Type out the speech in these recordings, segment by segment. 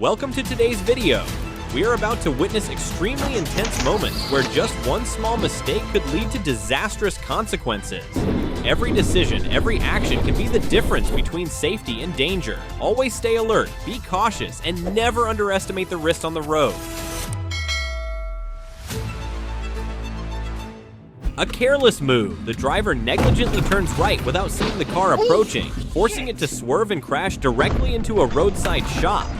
Welcome to today's video. We are about to witness extremely intense moments where just one small mistake could lead to disastrous consequences. Every decision, every action can be the difference between safety and danger. Always stay alert, be cautious, and never underestimate the risks on the road. A careless move. The driver negligently turns right without seeing the car approaching, forcing it to swerve and crash directly into a roadside shop.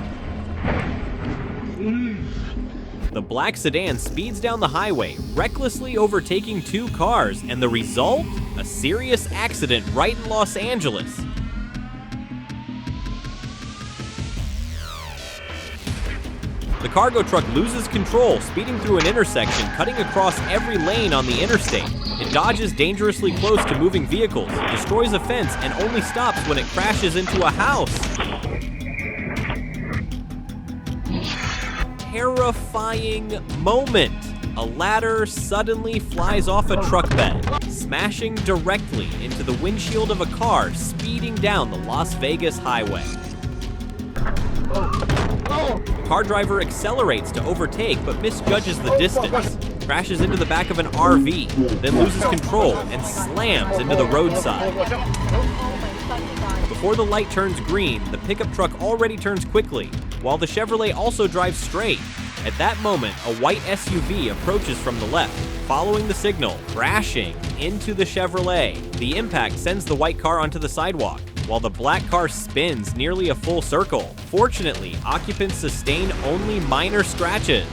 The black sedan speeds down the highway, recklessly overtaking two cars, and the result? A serious accident right in Los Angeles. The cargo truck loses control, speeding through an intersection, cutting across every lane on the interstate. It dodges dangerously close to moving vehicles, destroys a fence, and only stops when it crashes into a house. Terrifying moment. A ladder suddenly flies off a truck bed, smashing directly into the windshield of a car speeding down the Las Vegas highway. The car driver accelerates to overtake but misjudges the distance, crashes into the back of an RV, then loses control and slams into the roadside. Before the light turns green, the pickup truck already turns quickly, while the Chevrolet also drives straight. At that moment, a white SUV approaches from the left, following the signal, crashing into the Chevrolet. The impact sends the white car onto the sidewalk, while the black car spins nearly a full circle. Fortunately, occupants sustain only minor scratches.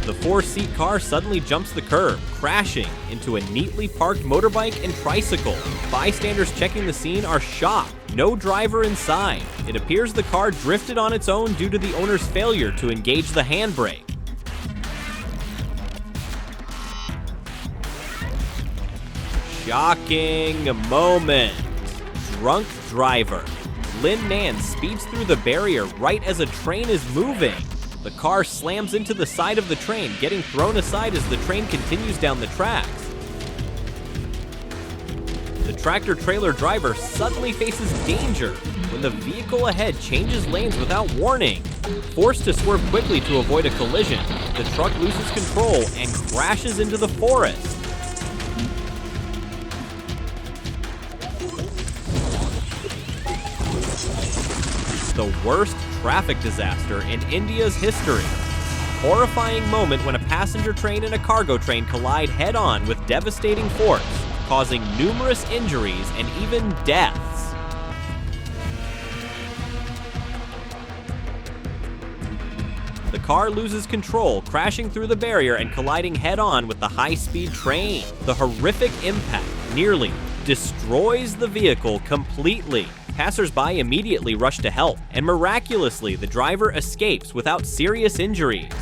The four-seat car suddenly jumps the curb, crashing into a neatly parked motorbike and tricycle. Bystanders checking the scene are shocked. No driver inside. It appears the car drifted on its own due to the owner's failure to engage the handbrake. Shocking moment. Drunk driver. Lin Nan speeds through the barrier right as a train is moving. The car slams into the side of the train, getting thrown aside as the train continues down the tracks. The tractor-trailer driver suddenly faces danger when the vehicle ahead changes lanes without warning. Forced to swerve quickly to avoid a collision, the truck loses control and crashes into the forest. The worst traffic disaster in India's history. Horrifying moment when a passenger train and a cargo train collide head-on with devastating force, causing numerous injuries and even deaths. The car loses control, crashing through the barrier and colliding head-on with the high-speed train. The horrific impact nearly destroys the vehicle completely. Passers-by immediately rush to help, and miraculously, the driver escapes without serious injuries.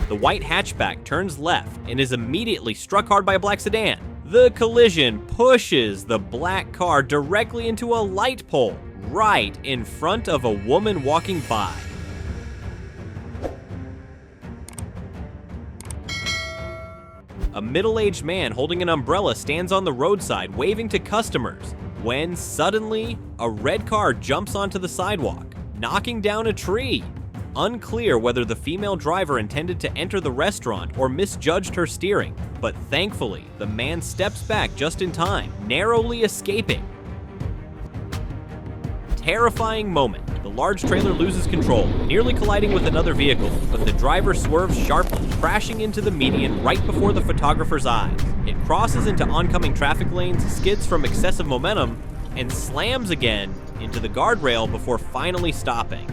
The white hatchback turns left and is immediately struck hard by a black sedan. The collision pushes the black car directly into a light pole right in front of a woman walking by. A middle-aged man holding an umbrella stands on the roadside waving to customers when suddenly a red car jumps onto the sidewalk, knocking down a tree. Unclear whether the female driver intended to enter the restaurant or misjudged her steering, but thankfully, the man steps back just in time, narrowly escaping. Terrifying moment. The large trailer loses control, nearly colliding with another vehicle, but the driver swerves sharply, crashing into the median right before the photographer's eyes. It crosses into oncoming traffic lanes, skids from excessive momentum, and slams again into the guardrail before finally stopping.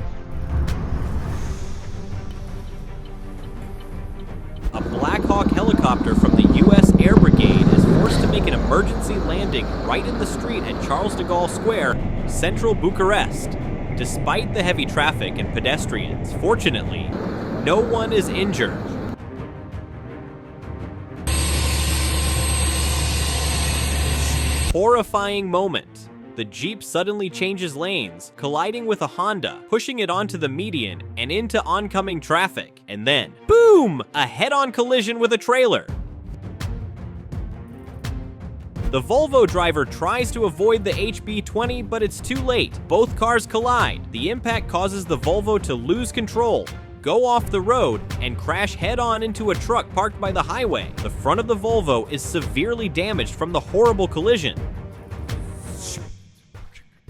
A Black Hawk helicopter from the U.S. Air Brigade is forced to make an emergency landing right in the street at Charles de Gaulle Square, central Bucharest. Despite the heavy traffic and pedestrians, fortunately, no one is injured. Horrifying moment. the Jeep suddenly changes lanes, colliding with a Honda, pushing it onto the median and into oncoming traffic. And then, boom! A head-on collision with a trailer. The Volvo driver tries to avoid the HB20, but it's too late. Both cars collide. The impact causes the Volvo to lose control, go off the road, and crash head-on into a truck parked by the highway. The front of the Volvo is severely damaged from the horrible collision.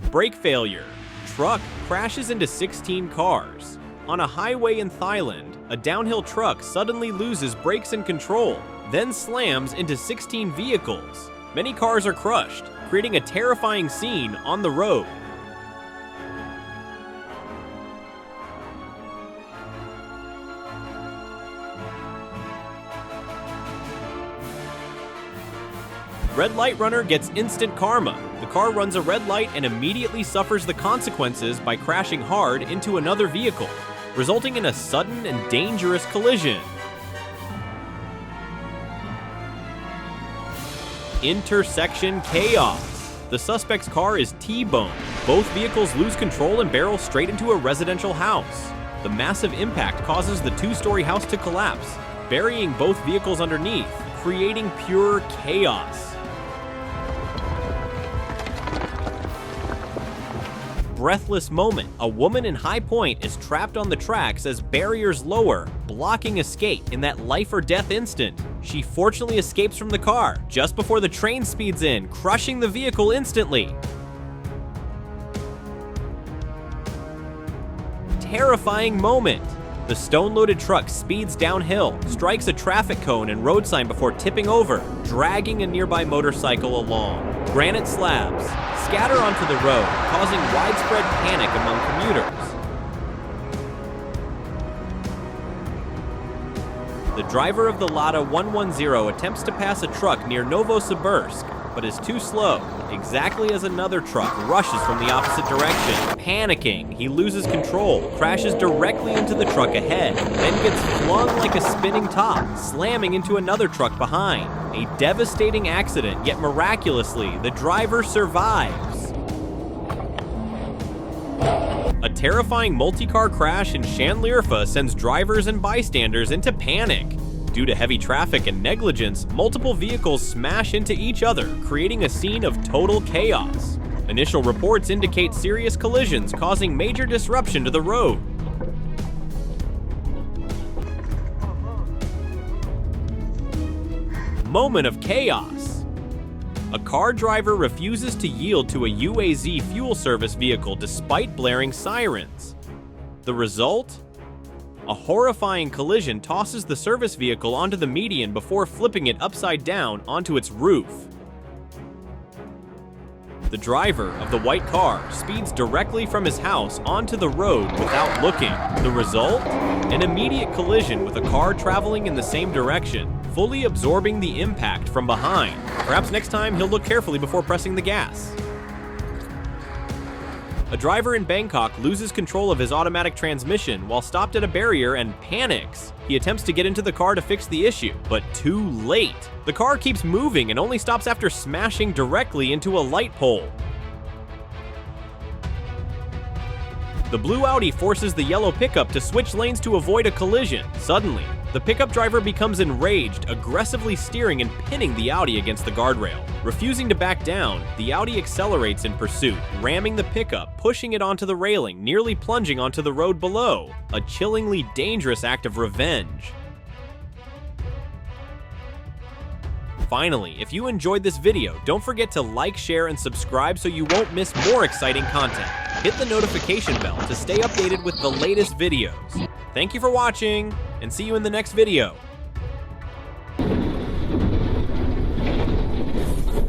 Brake failure. Truck crashes into 16 cars. On a highway in Thailand, a downhill truck suddenly loses brakes and control, then slams into 16 vehicles. Many cars are crushed, creating a terrifying scene on the road. Red light runner gets instant karma. The car runs a red light and immediately suffers the consequences by crashing hard into another vehicle, resulting in a sudden and dangerous collision. Intersection chaos. The suspect's car is T-boned. Both vehicles lose control and barrel straight into a residential house. The massive impact causes the two-story house to collapse, burying both vehicles underneath, creating pure chaos. Breathless moment. A woman in High Point is trapped on the tracks as barriers lower, blocking escape in that life or death instant. She fortunately escapes from the car just before the train speeds in, crushing the vehicle instantly. Terrifying moment. The stone-loaded truck speeds downhill, strikes a traffic cone and road sign before tipping over, dragging a nearby motorcycle along. Granite slabs scatter onto the road, causing widespread panic among commuters. The driver of the Lada 110 attempts to pass a truck near Novosibirsk, but is too slow, exactly as another truck rushes from the opposite direction. Panicking, he loses control, crashes directly into the truck ahead, then gets flung like a spinning top, slamming into another truck behind. A devastating accident, yet miraculously, the driver survives. A terrifying multi-car crash in Shanliurfa sends drivers and bystanders into panic. Due to heavy traffic and negligence, multiple vehicles smash into each other, creating a scene of total chaos. Initial reports indicate serious collisions causing major disruption to the road. Moment of chaos. A car driver refuses to yield to a UAZ fuel service vehicle despite blaring sirens. The result? A horrifying collision tosses the service vehicle onto the median before flipping it upside down onto its roof. The driver of the white car speeds directly from his house onto the road without looking. The result? An immediate collision with a car traveling in the same direction, fully absorbing the impact from behind. Perhaps next time he'll look carefully before pressing the gas. A driver in Bangkok loses control of his automatic transmission while stopped at a barrier and panics. He attempts to get into the car to fix the issue, but too late. The car keeps moving and only stops after smashing directly into a light pole. The blue Audi forces the yellow pickup to switch lanes to avoid a collision. Suddenly, the pickup driver becomes enraged, aggressively steering and pinning the Audi against the guardrail. Refusing to back down, the Audi accelerates in pursuit, ramming the pickup, pushing it onto the railing, nearly plunging onto the road below. A chillingly dangerous act of revenge. Finally, if you enjoyed this video, don't forget to like, share, and subscribe so you won't miss more exciting content. Hit the notification bell to stay updated with the latest videos. Thank you for watching, and see you in the next video.